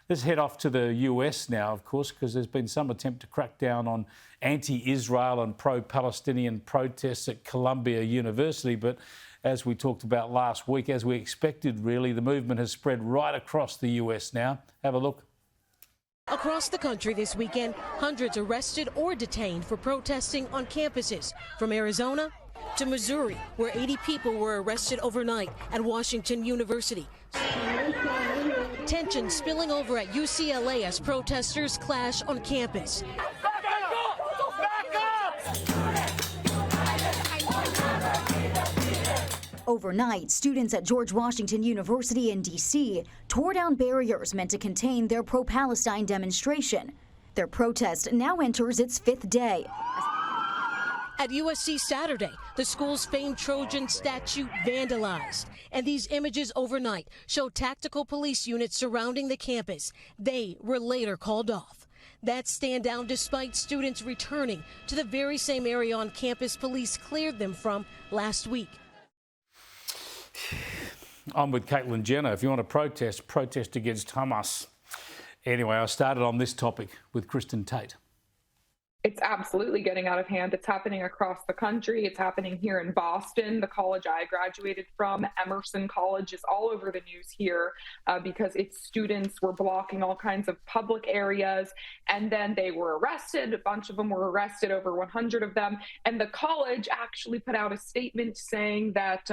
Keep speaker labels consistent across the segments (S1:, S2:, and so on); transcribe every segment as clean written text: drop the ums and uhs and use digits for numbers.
S1: Let's head off to the US now, of course, because there's been some attempt to crack down on anti-Israel and pro-Palestinian protests at Columbia University. But as we talked about last week, as we expected, really, the movement has spread right across the US now. Have a look.
S2: Across the country this weekend, hundreds arrested or detained for protesting on campuses, from Arizona to Missouri, where 80 people were arrested overnight at Washington University. Tension spilling over at UCLA as protesters clash on campus.
S3: Overnight, students at George Washington University in D.C. tore down barriers meant to contain their pro-Palestine demonstration. Their protest now enters its 5th day.
S2: At USC Saturday, the school's famed Trojan statue vandalized. And these images overnight show tactical police units surrounding the campus. They were later called off. That stand down despite students returning to the very same area on campus police cleared them from last week.
S1: I'm with Caitlin Jenner. If you want to protest against Hamas. Anyway, I started on this topic with Kristen Tate.
S4: It's absolutely getting out of hand. It's happening across the country. It's happening here in Boston, the college I graduated from. Emerson College is all over the news here because its students were blocking all kinds of public areas, and then they were arrested. A bunch of them were arrested, over 100 of them. And the college actually put out a statement saying that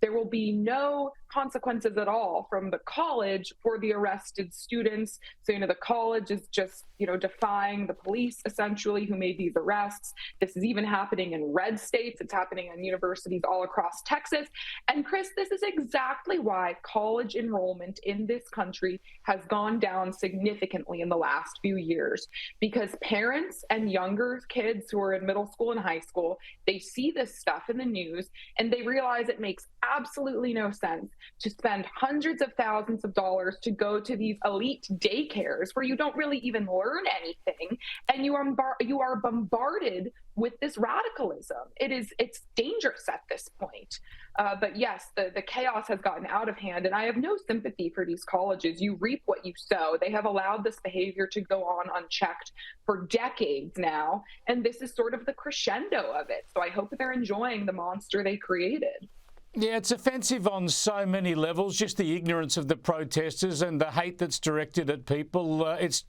S4: there will be no consequences at all from the college for the arrested students. So, the college is just, defying the police, essentially, who made these arrests. This is even happening in red states. It's happening in universities all across Texas. And Chris, this is exactly why college enrollment in this country has gone down significantly in the last few years, because parents and younger kids who are in middle school and high school, they see this stuff in the news and they realize it makes absolutely no sense to spend hundreds of thousands of dollars to go to these elite daycares where you don't really even learn anything, and you are bombarded with this radicalism. It's dangerous at this point. But yes, the chaos has gotten out of hand, and I have no sympathy for these colleges. You reap what you sow. They have allowed this behavior to go on unchecked for decades now, and this is sort of the crescendo of it. So I hope they're enjoying the monster they created.
S1: Yeah, it's offensive on so many levels, just the ignorance of the protesters and the hate that's directed at people. It's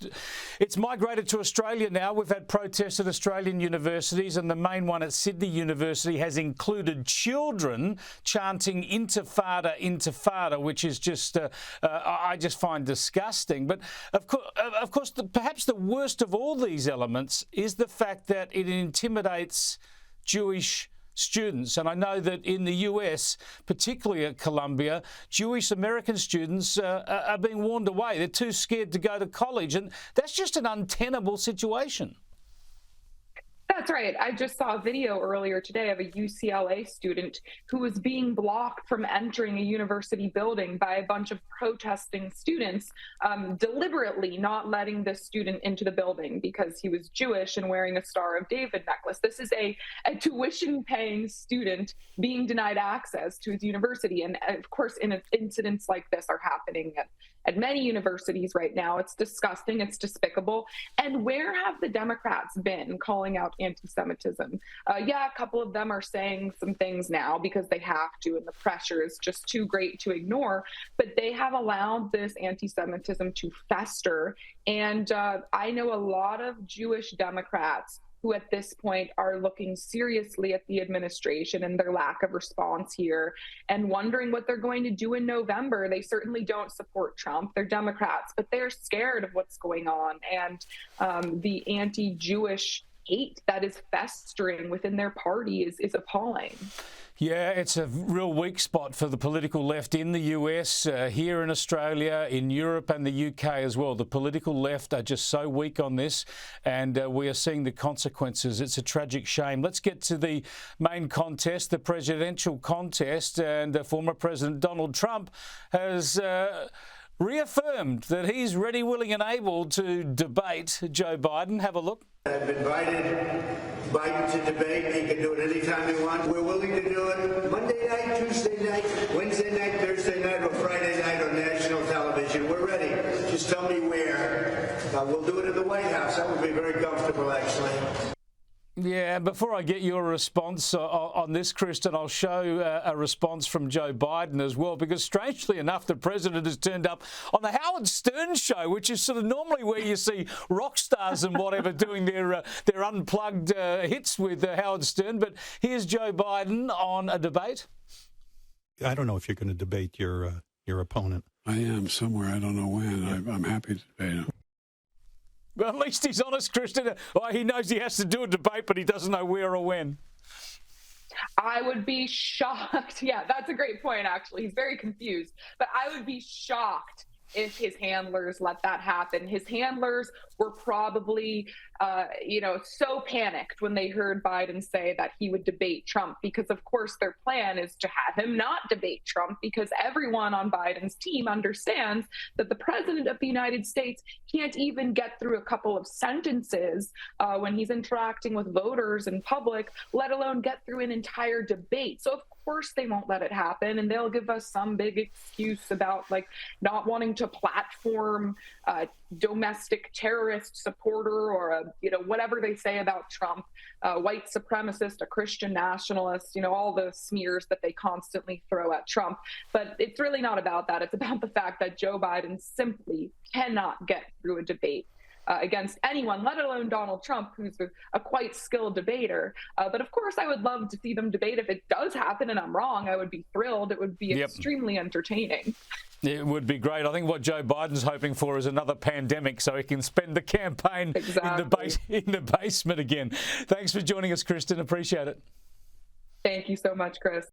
S1: migrated to Australia now. We've had protests at Australian universities, and the main one at Sydney University has included children chanting "Intifada, Intifada," which is just, I just find disgusting. But of course, perhaps the worst of all these elements is the fact that it intimidates Jewish students. And I know that in the US, particularly at Columbia, Jewish American students are being warned away. They're too scared to go to college. And that's just an untenable situation.
S4: That's right. I just saw a video earlier today of a UCLA student who was being blocked from entering a university building by a bunch of protesting students, deliberately not letting this student into the building because he was Jewish and wearing a Star of David necklace. This is a tuition-paying student being denied access to his university. And of course, incidents like this are happening at many universities right now. It's disgusting. It's despicable. And where have the Democrats been calling out anti-Semitism? Yeah, a couple of them are saying some things now because they have to, and the pressure is just too great to ignore. But they have allowed this anti-Semitism to fester. And I know a lot of Jewish Democrats who at this point are looking seriously at the administration and their lack of response here and wondering what they're going to do in November. They certainly don't support Trump. They're Democrats, but they're scared of what's going on. And the anti-Jewish hate that is festering within their party is appalling.
S1: Yeah, it's a real weak spot for the political left in the US, here in Australia, in Europe and the UK as well. The political left are just so weak on this, and we are seeing the consequences. It's a tragic shame. Let's get to the main contest, the presidential contest, and former President Donald Trump has reaffirmed that he's ready, willing and able to debate Joe Biden. Have a look.
S5: I've invited Biden to debate. He can do it anytime he wants. We're willing to do it Monday night, Tuesday night, Wednesday night, Thursday night, or Friday night on national television. We're ready. Just Just tell me where. We'll do it in the White House. That would be very comfortable, actually.
S1: Yeah, before I get your response on this, Kristen, I'll show a response from Joe Biden as well, because strangely enough, the president has turned up on the Howard Stern show, which is sort of normally where you see rock stars and whatever doing their unplugged hits with Howard Stern. But here's Joe Biden on a debate.
S6: I don't know if you're going to debate your opponent.
S7: I am somewhere. I don't know when. I'm happy to debate him.
S1: Well, at least he's honest, Kristen. He knows he has to do a debate, but he doesn't know where or when.
S4: I would be shocked. Yeah, that's a great point, actually. He's very confused. But I would be shocked if his handlers let that happen. His handlers were probably, so panicked when they heard Biden say that he would debate Trump, because of course their plan is to have him not debate Trump, because everyone on Biden's team understands that the president of the United States can't even get through a couple of sentences when he's interacting with voters in public, let alone get through an entire debate. So of course they won't let it happen, and they'll give us some big excuse about not wanting to platform domestic terrorist supporter or whatever they say about Trump, white supremacist, a Christian nationalist, all the smears that they constantly throw at Trump. But it's really not about that. It's about the fact that Joe Biden simply cannot get through a debate against anyone, let alone Donald Trump, who's a quite skilled debater. But of course, I would love to see them debate. If it does happen and I'm wrong, I would be thrilled. It would be extremely entertaining.
S1: It would be great. I think what Joe Biden's hoping for is another pandemic so he can spend the campaign in the basement again. Thanks for joining us, Kristen. Appreciate it.
S4: Thank you so much, Chris.